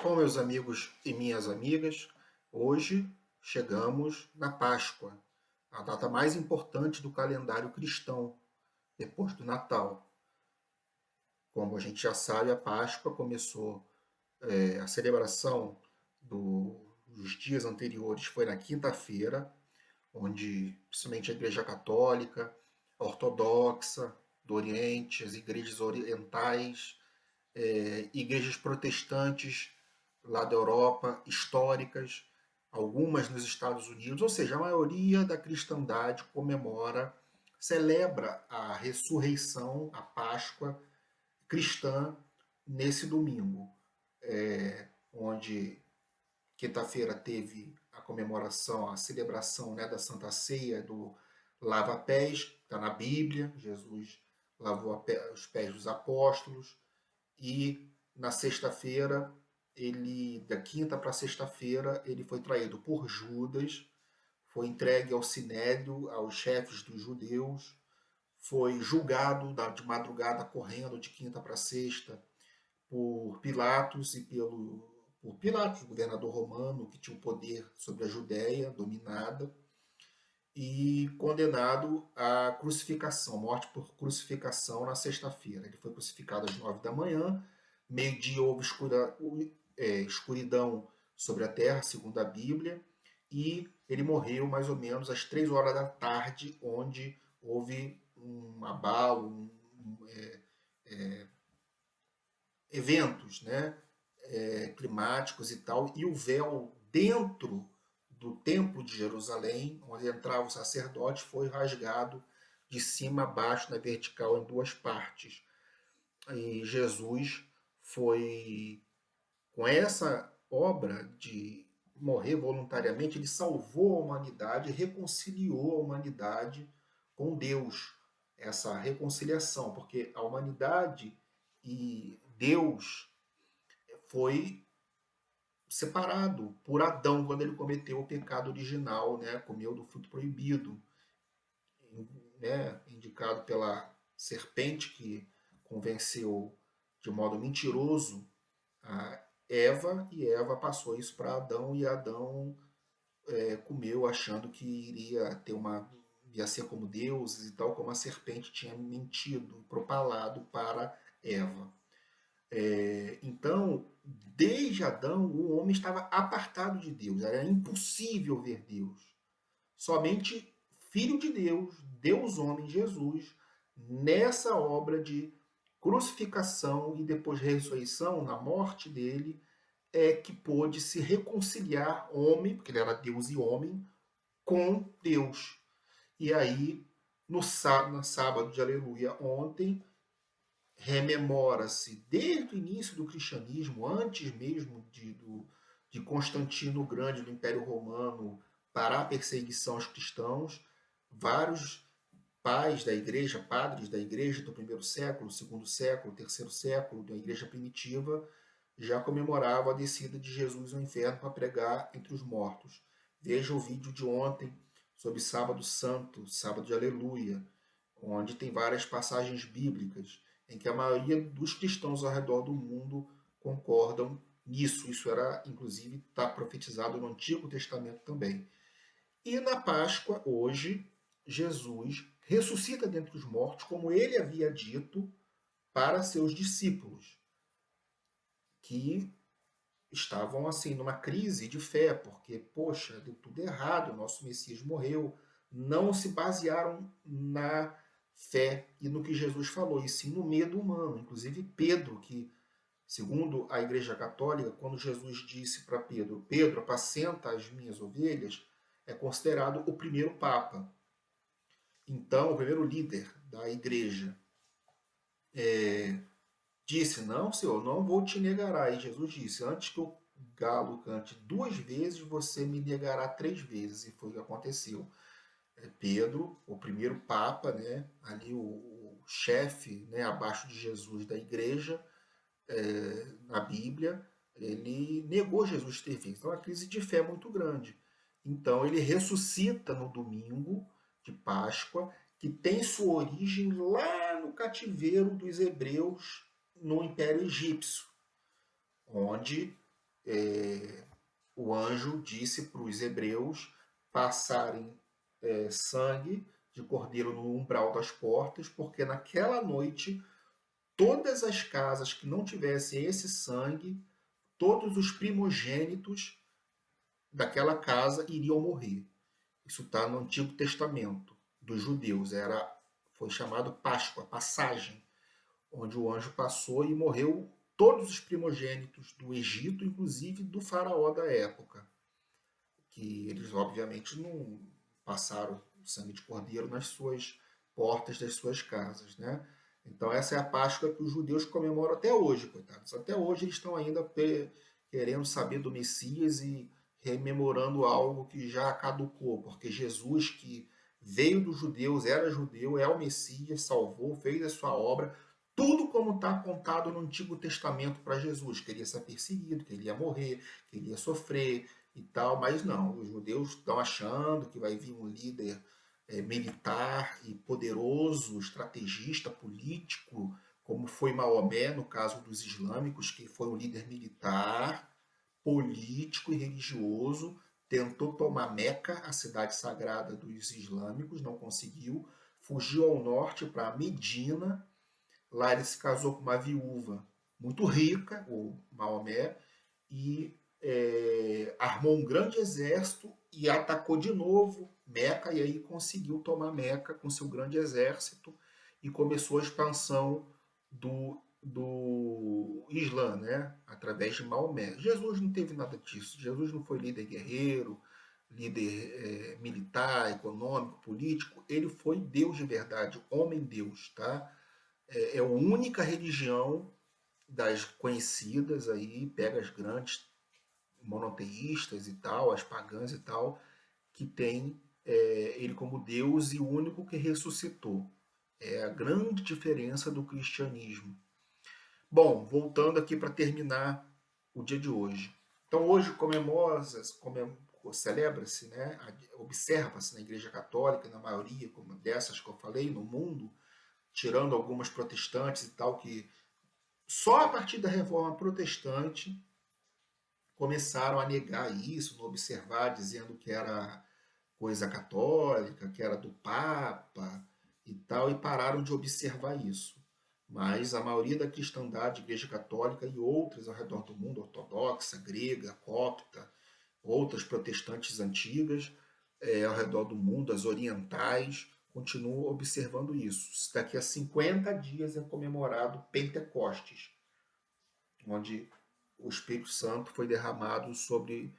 Bom, meus amigos e minhas amigas, hoje chegamos na Páscoa, a data mais importante do calendário cristão, depois do Natal. Como a gente já sabe, a Páscoa começou, a celebração dos dias anteriores foi na quinta-feira, onde principalmente a Igreja Católica, a Ortodoxa, do Oriente, as igrejas orientais, igrejas protestantes lá da Europa, históricas, algumas nos Estados Unidos, ou seja, a maioria da cristandade comemora, celebra a ressurreição, a Páscoa cristã nesse domingo, onde quinta-feira teve a comemoração, a celebração, né, da Santa Ceia, do lava-pés, está na Bíblia, Jesus lavou os pés dos apóstolos, e na sexta-feira, da quinta para sexta-feira, ele foi traído por Judas, foi entregue ao sinédrio, aos chefes dos judeus, foi julgado de madrugada, correndo de quinta para sexta, por Pilatos por Pilatos, o governador romano, que tinha o poder sobre a Judéia, dominada, e condenado à crucificação, morte por crucificação na sexta-feira. Ele foi crucificado às 9 da manhã, meio-dia houve escuridão sobre a terra, segundo a Bíblia, e ele morreu mais ou menos às 3 horas da tarde, onde houve um abalo, eventos, né, climáticos e tal, e o véu dentro do templo de Jerusalém, onde entrava o sacerdote, foi rasgado de cima a baixo, na vertical, em duas partes. E Jesus foi, com essa obra de morrer voluntariamente, ele salvou a humanidade, reconciliou a humanidade com Deus. Essa reconciliação, porque a humanidade e Deus foi separado por Adão quando ele cometeu o pecado original, né? Comeu do fruto proibido, né? Indicado pela serpente que convenceu de modo mentiroso a Eva, e Eva passou isso para Adão, e Adão comeu achando que ia ser como deuses e tal, como a serpente tinha mentido, propalado para Eva. Então, desde Adão, o homem estava apartado de Deus, era impossível ver Deus. Somente Filho de Deus, Deus homem, Jesus, nessa obra de crucificação e depois ressurreição, na morte dele, é que pôde se reconciliar homem, porque ele era Deus e homem, com Deus. E aí, no sábado de Aleluia, ontem, rememora-se desde o início do cristianismo, antes mesmo de Constantino o Grande, do Império Romano, parar a perseguição aos cristãos, vários pais da igreja, padres da igreja do primeiro século, segundo século, terceiro século, da igreja primitiva, já comemoravam a descida de Jesus ao inferno para pregar entre os mortos. Veja o vídeo de ontem sobre Sábado Santo, Sábado de Aleluia, onde tem várias passagens bíblicas em que a maioria dos cristãos ao redor do mundo concordam nisso. Isso era, inclusive, está profetizado no Antigo Testamento também. E na Páscoa, hoje, Jesus ressuscita dentre os mortos, como ele havia dito para seus discípulos, que estavam assim numa crise de fé, porque, poxa, deu tudo errado, nosso Messias morreu, não se basearam na fé e no que Jesus falou, e sim no medo humano. Inclusive Pedro, que, segundo a Igreja Católica, quando Jesus disse para Pedro, Pedro, apacenta as minhas ovelhas, é considerado o primeiro Papa. Então, o primeiro líder da Igreja disse, não, Senhor, não vou te negar. E Jesus disse, antes que o galo cante 2 vezes, você me negará 3 vezes. E foi o que aconteceu. Pedro, o primeiro Papa, né, ali o chefe, né, abaixo de Jesus da igreja, na Bíblia, ele negou Jesus ter vindo. Então, é uma crise de fé muito grande. Então, ele ressuscita no domingo de Páscoa, que tem sua origem lá no cativeiro dos hebreus no Império Egípcio, onde o anjo disse para os hebreus passarem sangue de cordeiro no umbral das portas, porque naquela noite todas as casas que não tivessem esse sangue, todos os primogênitos daquela casa iriam morrer. Isso está no Antigo Testamento dos judeus. Foi chamado Páscoa, passagem, onde o anjo passou e morreu todos os primogênitos do Egito, inclusive do faraó da época, que eles obviamente não passaram o sangue de cordeiro nas suas portas das suas casas, né? Então essa é a Páscoa que os judeus comemoram até hoje, coitados. Até hoje eles estão ainda querendo saber do Messias e rememorando algo que já caducou, porque Jesus, que veio dos judeus, era judeu, é o Messias, salvou, fez a sua obra, tudo como está apontado no Antigo Testamento para Jesus, que ele ia ser perseguido, que ele ia morrer, que ele ia sofrer e tal, mas não, os judeus estão achando que vai vir um líder militar e poderoso, estrategista, político, como foi Maomé, no caso dos islâmicos, que foi um líder militar, político e religioso, tentou tomar Meca, a cidade sagrada dos islâmicos, não conseguiu, fugiu ao norte para Medina, lá ele se casou com uma viúva muito rica, o Maomé, e armou um grande exército e atacou de novo Meca, e aí conseguiu tomar Meca com seu grande exército e começou a expansão do Islã, né? Através de Maomé. Jesus não teve nada disso. Jesus não foi líder guerreiro, líder militar, econômico, político. Ele foi Deus de verdade, homem-deus, tá? É a única religião das conhecidas aí, pega as grandes monoteístas e tal, as pagãs e tal, que tem ele como Deus e o único que ressuscitou. É a grande diferença do cristianismo. Bom, voltando aqui para terminar o dia de hoje. Então hoje celebra-se, né, observa-se na Igreja Católica, na maioria como dessas que eu falei, no mundo, tirando algumas protestantes e tal, que só a partir da Reforma Protestante começaram a negar isso, não observar, dizendo que era coisa católica, que era do Papa e tal, e pararam de observar isso. Mas a maioria da cristandade, Igreja Católica e outras ao redor do mundo, ortodoxa, grega, copta, outras protestantes antigas, ao redor do mundo, as orientais, continuam observando isso. Daqui a 50 dias é comemorado Pentecostes, onde o Espírito Santo foi derramado sobre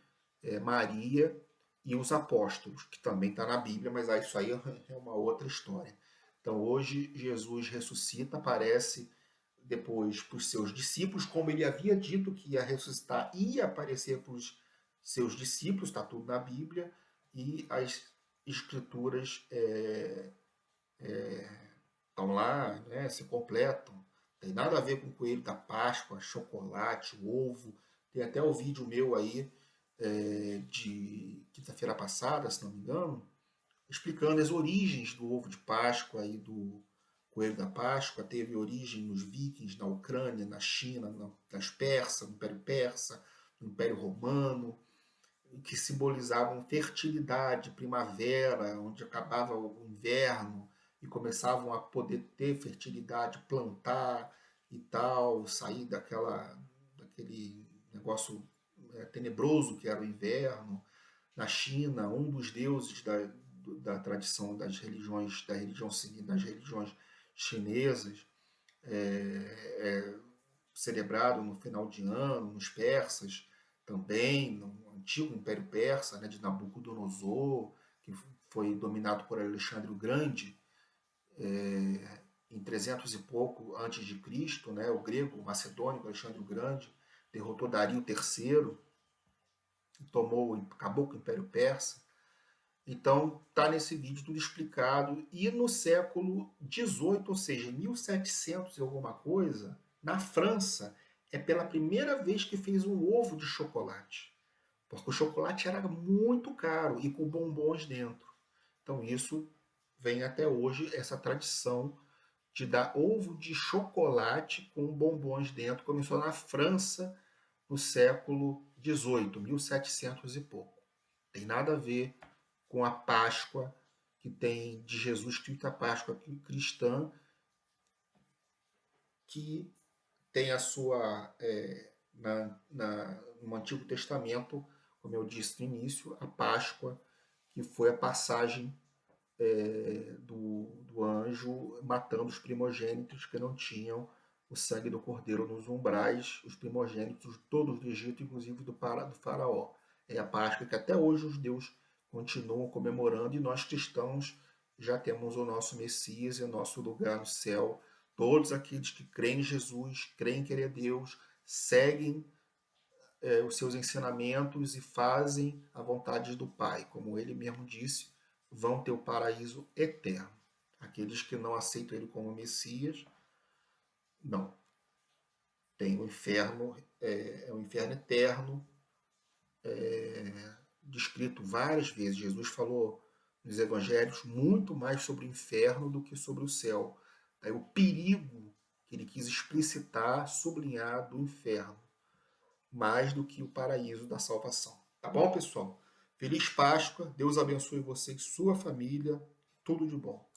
Maria e os apóstolos, que também está na Bíblia, mas isso aí é uma outra história. Então hoje Jesus ressuscita, aparece depois para os seus discípulos, como ele havia dito que ia ressuscitar, ia aparecer para os seus discípulos, está tudo na Bíblia, e as escrituras estão lá, né, se completam. Tem nada a ver com o coelho da Páscoa, chocolate, ovo. Tem até o vídeo meu aí de quinta-feira passada, se não me engano, explicando as origens do ovo de Páscoa e do coelho da Páscoa. Teve origem nos vikings, na Ucrânia, na China, nas persas, no Império Persa, no Império Romano, que simbolizavam fertilidade, primavera, onde acabava o inverno e começavam a poder ter fertilidade, plantar e tal, sair daquele negócio tenebroso que era o inverno. Na China, um dos deuses da tradição das religiões chinesas é celebrado no final de ano, nos persas também, no antigo Império Persa, né, de Nabucodonosor, que foi dominado por Alexandre o Grande, em 300 e pouco antes de Cristo, né, o grego, o macedônico Alexandre o Grande, derrotou Dario III, acabou com o Império Persa. Então, está nesse vídeo tudo explicado. E no século XVIII, ou seja, em 1700 e alguma coisa, na França, é pela primeira vez que fez um ovo de chocolate. Porque o chocolate era muito caro e com bombons dentro. Então, isso vem até hoje, essa tradição de dar ovo de chocolate com bombons dentro. Começou na França no século XVIII, 1700 e pouco. Tem nada a ver com a Páscoa que tem de Jesus Cristo, a Páscoa cristã, que tem a sua, no Antigo Testamento, como eu disse no início, a Páscoa, que foi a passagem do anjo matando os primogênitos que não tinham o sangue do cordeiro nos umbrais, os primogênitos todos do Egito, inclusive do faraó. É a Páscoa que até hoje os judeus continuam comemorando e nós cristãos já temos o nosso Messias e o nosso lugar no céu. Todos aqueles que creem em Jesus, creem que Ele é Deus, seguem os seus ensinamentos e fazem a vontade do Pai, como Ele mesmo disse, vão ter o paraíso eterno. Aqueles que não aceitam Ele como Messias, não. Tem o inferno, o inferno eterno, descrito várias vezes. Jesus falou nos evangelhos muito mais sobre o inferno do que sobre o céu. Aí o perigo que ele quis explicitar, sublinhar do inferno, mais do que o paraíso da salvação. Tá bom, pessoal? Feliz Páscoa, Deus abençoe você e sua família, tudo de bom.